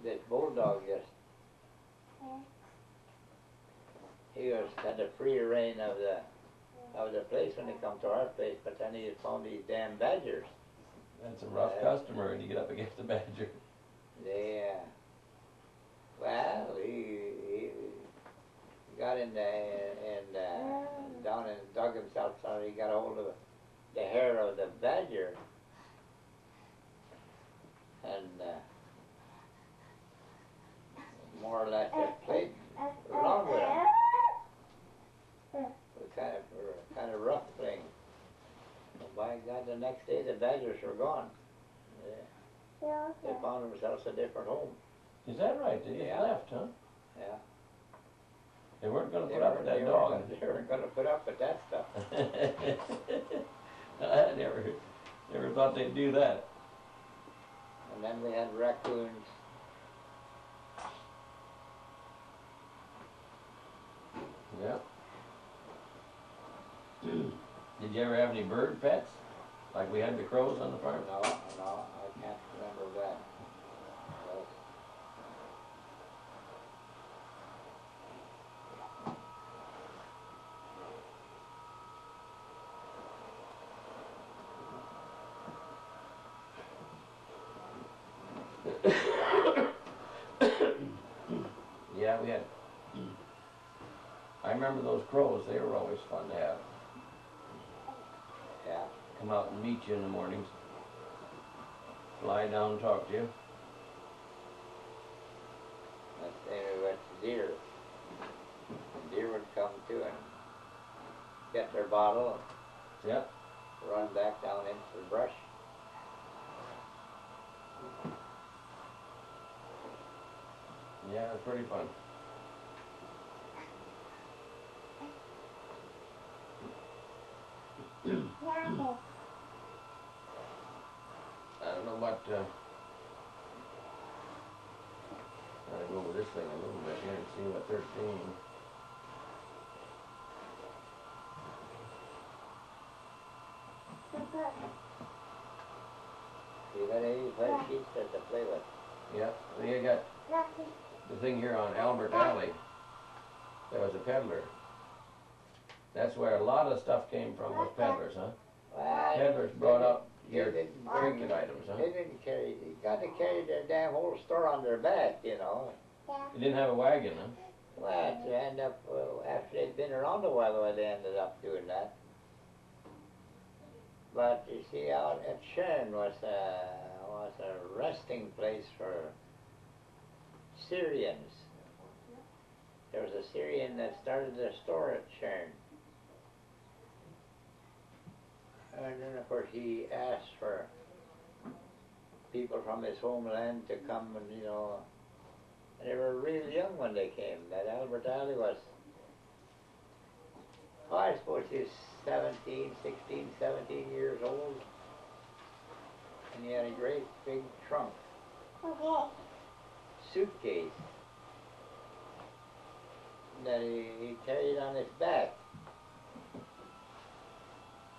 this bulldog just, he was had a free reign of the place when he come to our place, but then he found these damn badgers. That's a rough customer, and you get up against a badger. They, well, he got in down and dug himself so he got a hold of the hair of the badger, and more or less played along with him. It was kind of rough thing. But by God, the next day the badgers were gone. They found themselves a different home. Is that right? They just left, huh? Yeah. They weren't going to put up with that dog. They weren't going to put up with that stuff. I never thought they'd do that. And then we had raccoons. Yeah. Did you ever have any bird pets? Like we had the crows on the farm? No, I can't remember that. Yeah, we had. I remember those crows. They were always fun to have. Yeah. Come out and meet you in the mornings. Lie down and talk to you. That's the same with deer. The deer would come too and get their bottle and Yep. run back down into the brush. Yeah, it's pretty fun. I don't know what, I'll go over this thing a little bit here and see what 13. You got 85 sheets to play with. Yeah, we got the thing here on Albert Alley. There was a peddler. That's where a lot of stuff came from, was peddlers, huh? Well, Peddlers brought up your they trinket items, huh? They didn't carry, you got to carry their damn whole store on their back, you know. You didn't have a wagon, huh? Well, to end up, after they'd been around a while, they ended up doing that. But you see, out at Shern was a resting place for Syrians. There was a Syrian that started a store at Shern. And then, of course, he asked for people from his homeland to come and, you know, and they were real young when they came. That Albert Alley was, I suppose he was 17, 16, 17 years old. And he had a great big trunk, suitcase, that he carried on his back.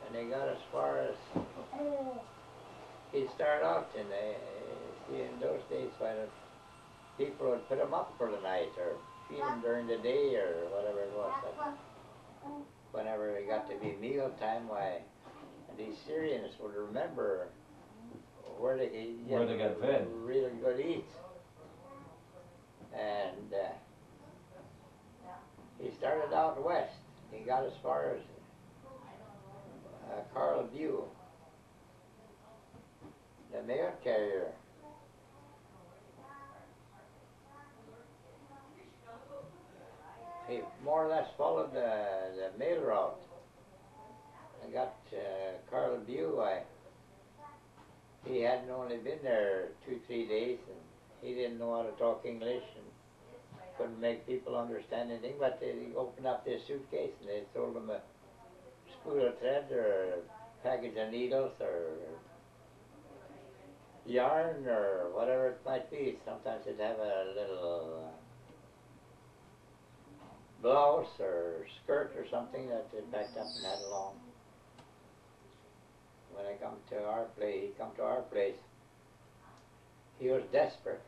And they got as far as, he started off in those days when people would put him up for the night or feed him during the day or whatever it was. But whenever it got to be meal time, why, these Syrians would remember where they got fed. Really good eats. And he started out west. He got as far as Carl View, the mail carrier. He more or less followed the mail route. I got Carl View. He hadn't only been there 2-3 days, and he didn't know how to talk English and couldn't make people understand anything. But they opened up their suitcase and they sold him a spool of thread or a package of needles or yarn or whatever it might be. Sometimes they'd have a little blouse or skirt or something that they packed up and had along. When I come to our place, he come to our place. He was desperate.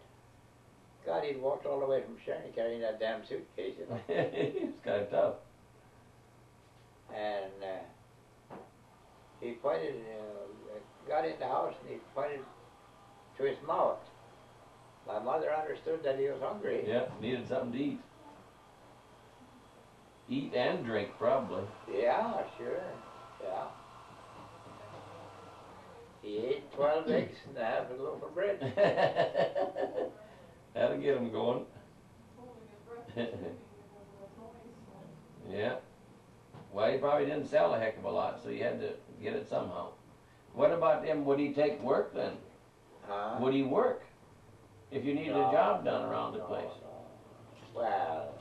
God, he walked all the way from Sharon carrying that damn suitcase, you know. It's kind of tough. And he pointed, got in the house and he pointed to his mouth. My mother understood that he was hungry. Yeah, needed something to eat. Eat and drink, probably. Yeah, sure. Yeah. He ate 12 eggs and half a loaf of bread. That'll get him going. Yeah. Well, he probably didn't sell a heck of a lot, so you had to get it somehow. What about him? Would he take work then? Huh? Would he work if you needed a job done around the place? No. Well,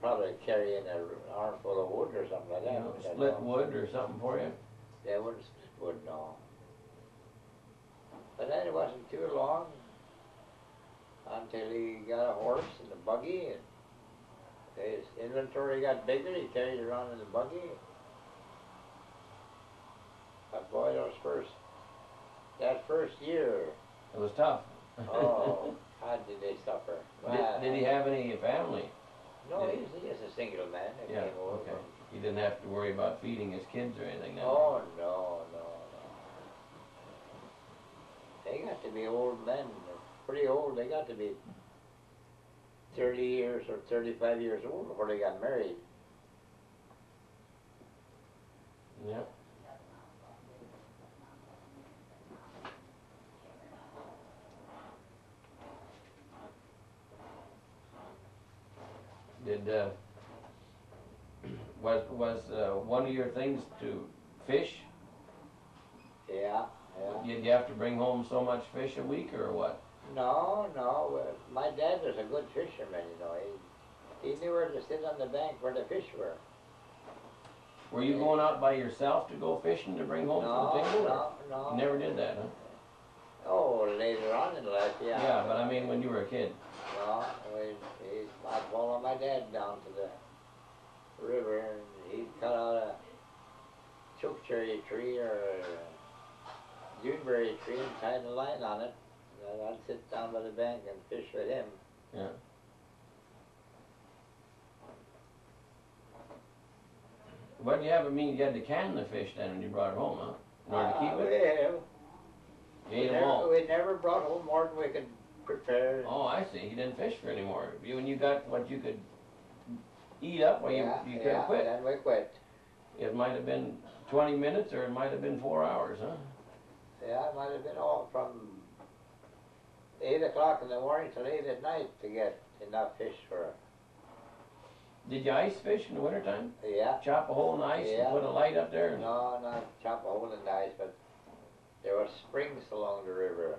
probably carry in an armful of wood or something like that. You know, split wood or something for you? They wouldn't split wood, no. But then it wasn't too long until he got a horse and a buggy, and his inventory got bigger. He carried it around in the buggy. But boy, that first year, It was tough. oh, how did they suffer? Did he have any family? No, he's a single man that Yeah, came over. okay. He didn't have to worry about feeding his kids or anything now. Oh, no. They got to be old men, pretty old. They got to be 30 years or 35 years old before they got married. Yeah. Did was one of your things to fish? Yeah. Did you have to bring home so much fish a week or what? No. My dad was a good fisherman, you know. He knew where to sit on the bank where the fish were. Were you going out by yourself to go fishing to bring home for the table? No. You never did that, huh? Oh, later on in life, yeah. Yeah, but I mean when you were a kid. No, I'd follow my dad down to the river, and he'd cut out a chokecherry tree or a juneberry tree and tie the line on it. And I'd sit down by the bank and fish with him. Yeah. What do you have? I mean, you had to can the fish then when you brought it home, huh? In order to keep it? You ate them all. We never brought home more than we could prepare. Oh, I see. You didn't fish for any more. When you got what you could eat up, well, you could have quit. Then we quit. It might have been 20 minutes or it might have been 4 hours, huh? Yeah, it might have been all from 8 o'clock in the morning till 8 at night to get enough fish for it. Did you ice fish in the wintertime? Yeah. Chop a hole in the ice and put a light up there? No, not chop a hole in the ice, but there were springs along the river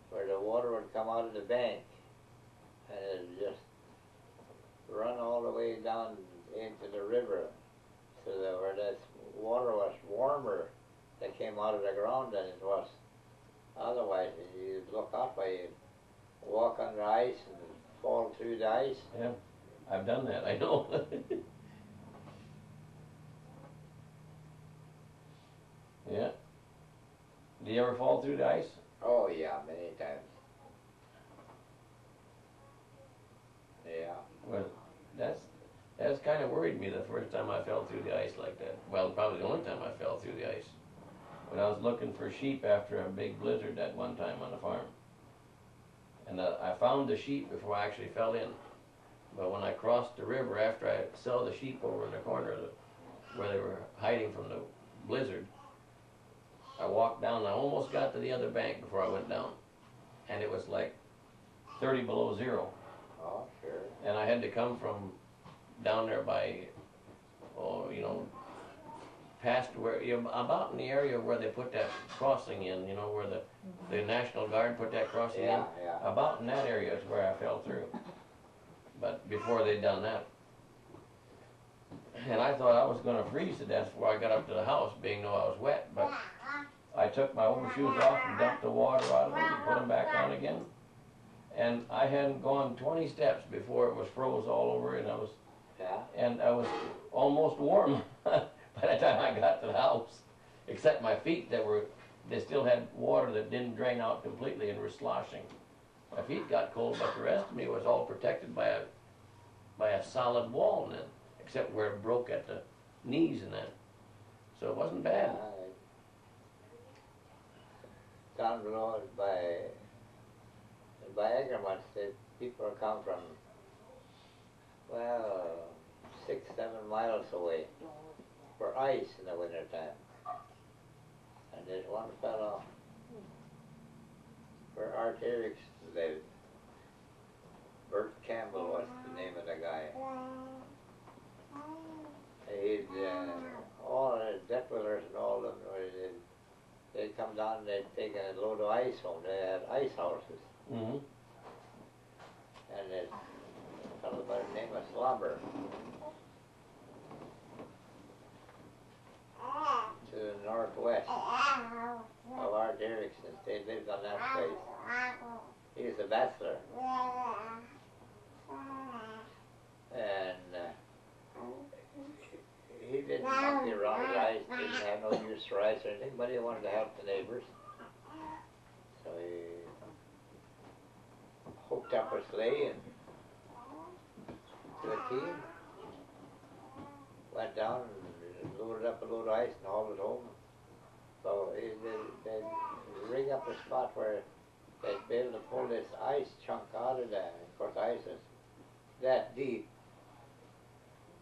where the water would come out of the bank and it would just run all the way down into the river, so that where that water was warmer that came out of the ground than it was otherwise. You'd look up, you'd walk on the ice and fall through the ice. Yeah, I've done that, I know. Yeah. Do you ever fall through the ice? Oh yeah, many times. Yeah. Well, that's kind of worried me the first time I fell through the ice like that. Well, probably the only time I fell through the ice. When I was looking for sheep after a big blizzard at one time on the farm. And I found the sheep before I actually fell in. But when I crossed the river after I saw the sheep over in the corner where they were hiding from the blizzard, I walked down and I almost got to the other bank before I went down. And it was like 30 below zero. Oh, sure. And I had to come from down there by, past where, about in the area where they put that crossing in, where the National Guard put that crossing in. Yeah. About in that area is where I fell through. But before they'd done that. And I thought I was going to freeze to death before I got up to the house, being though I was wet. But I took my overshoes off and dumped the water out of them and put them back on again. And I hadn't gone 20 steps before it was froze all over, and I was almost warm by the time I got to the house, except my feet they still had water that didn't drain out completely and were sloshing My feet got cold, but the rest of me was all protected by a solid wall then, except where it broke at the knees and that. So it wasn't bad. Down below by Egremont, people come from, well, 6-7 miles away for ice in the winter time. And there's one fellow where Art Erickson lived. Bert Campbell was the name of the guy. He'd, all the Deppelers and all of them, they'd come down and they'd take a load of ice home. They had ice houses. Mm-hmm. And there's a fellow by the name of Slobber to the northwest of Art Erickson's. They lived on that place. He was a bachelor. And he didn't monkey around with ice, didn't have no use for ice or anything, but he wanted to help the neighbors. So he hooked up a sleigh and to a team, went down and loaded up a load of ice and hauled it home. So they'd rig up a spot where they'd be able to pull this ice chunk out of there. Of course, ice is that deep,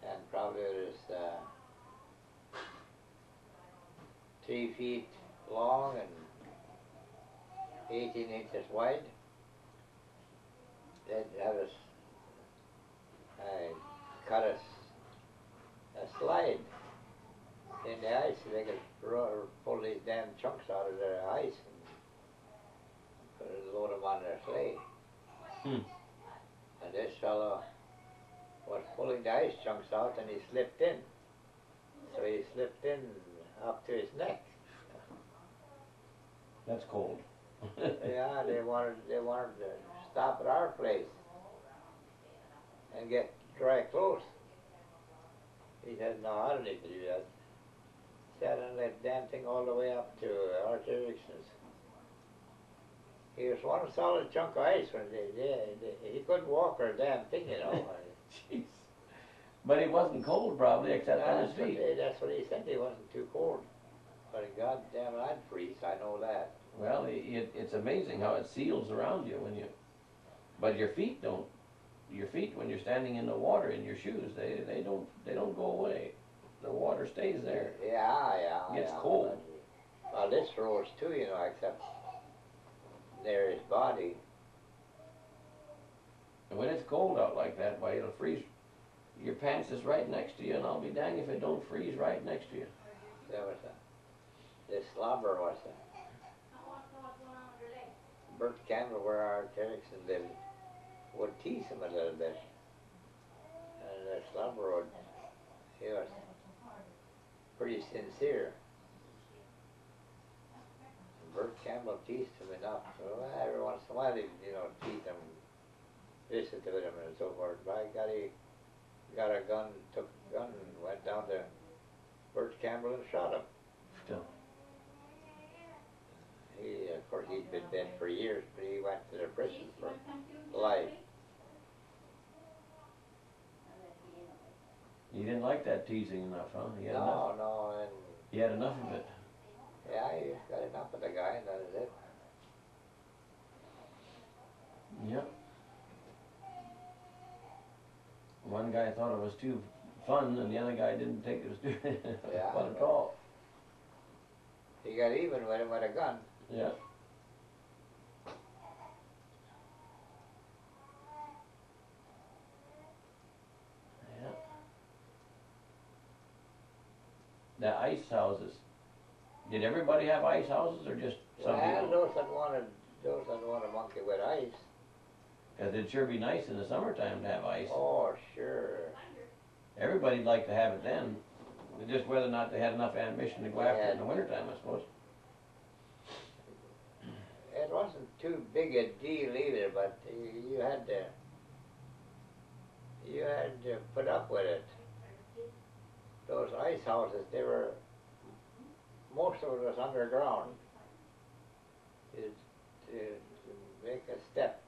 and probably it was 3 feet long and 18 inches wide. They'd have cut a slide in the ice so they could pull these damn chunks out of their ice and load them on their sleigh. And this fellow was pulling the ice chunks out and he slipped in. So he slipped in up to his neck. That's cold. Yeah, they wanted to stop at our place and get dry clothes. He said, no, I don't need to do that. Sat on that damn thing all the way up to Art Erickson's. He was one solid chunk of ice when he couldn't walk or a damn thing, you know. Jeez. But he wasn't cold probably, except on his feet. That's what he said, he wasn't too cold. But goddamn, I'd freeze, I know that. Well, it's amazing how it seals around you when you, but your feet don't. Your feet, when you're standing in the water in your shoes, they don't go away. The water stays there. Yeah. It gets cold. Well, this froze too, you know, except near his body. And when it's cold out like that, why, it'll freeze. Your pants is right next to you, and I'll be dang if it don't freeze right next to you. There was this Slobber was Bert Campbell, where Art Erickson lived, would tease him a little bit. And the Slobber he was pretty sincere. And Bert Campbell teased him enough. So every once in a while he'd, tease him, visit with him and so forth. By God, he got a gun, took a gun and went down to Bert Campbell and shot him. Still. Of course, he'd been dead for years, but he went to the prison for life. He didn't like that teasing enough, huh? He had enough. No, and He had enough of it. yeah, he got enough of the guy, and that is it. Yep. One guy thought it was too fun, and the other guy didn't think it was too fun at all. He got even with him with a gun. Yeah. Yeah. The ice houses. Did everybody have ice houses, or just some Well, people? those that wanted monkey with ice. Because it'd sure be nice in the summertime to have ice. Oh, sure. Everybody'd like to have it then. Just whether or not they had enough ambition to go after it in the wintertime, I suppose. It wasn't too big a deal either, but you had to put up with it. Those ice houses, most of it was underground. To make a step